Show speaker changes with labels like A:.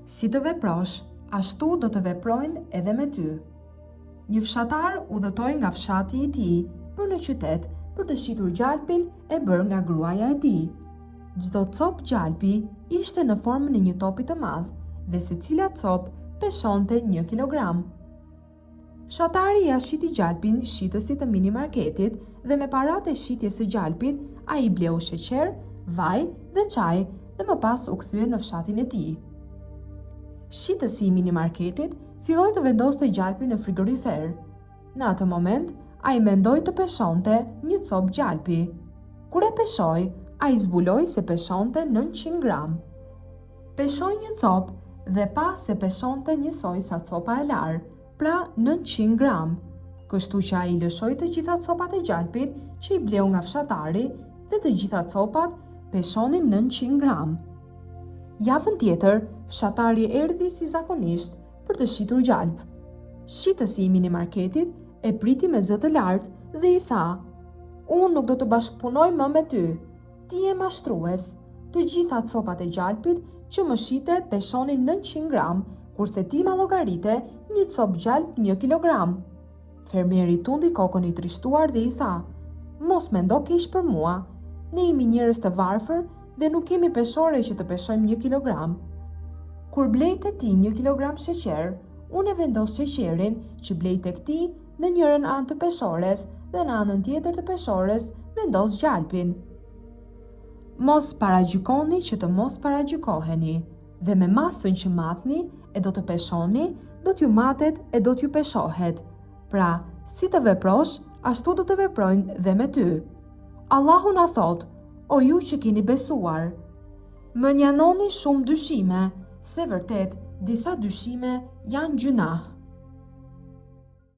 A: Si të veprosh, ashtu do të veprojnë edhe me ty. Një fshatar udhëtoi nga fshati i tij për në qytet për të shitur gjalpin e bërë nga gruaja e tij. Çdo copë gjalpi ishte në formën e një topi të madh dhe secila copë peshonte 1 kilogram. Fshatari ja shiti gjalpin shitësit të minimarketit dhe me paratë e shitjes së gjalpit ai bleu sheqer, vaj dhe çaj dhe më pas u kthye në fshatin e tij. Shitësi i minimarketit filloi të vendoste gjalpin në frigorifer. Në atë moment, ai mendoi të peshonte një copë gjalpi. Kur e peshoi, ai zbuloi se peshonte 900 gram. Peshoi një copë dhe pa se peshonte njësoj sa copa e larë, pra 900 gram. Kështu që ai lëshoi të gjitha copat e gjalpit që i bleu nga fshatari dhe të gjitha copat peshonin 900 gram. Javën tjetër, fshatari erdhi si zakonisht për të shitur gjalp. Shitësi i minimarketit e priti me zë të lartë dhe i tha: "Unë nuk do të bashkëpunoj më me ty. Ti je mashtrues. Të gjitha copat e gjalpit që më shite peshonin 900 gram, kurse ti ma llogarite një copë gjalp 1 kilogram." Fermeri tundi kokën i trishtuar dhe i tha: "Mos mendo keq për mua. Ne jemi njerëz të varfër dhe nuk kemi peshore që të peshojmë 1 kilogram. Kur blej tek ti 1 kilogram sheqer, unë e vendos sheqerin që blej tek ti në njërën anë të peshores dhe në anën tjetër të peshores vendos gjalpin. Mos paragjykoni që të mos paragjykoheni, dhe me masën që matni e do të peshoni, do t'ju matet e do t'ju peshohet. Pra, si të veprosh, ashtu do të veprojnë dhe me ty. Allahu na thot: o ju që keni besuar, më njanoni shumë dyshime, se vërtet disa dyshime janë gjunah."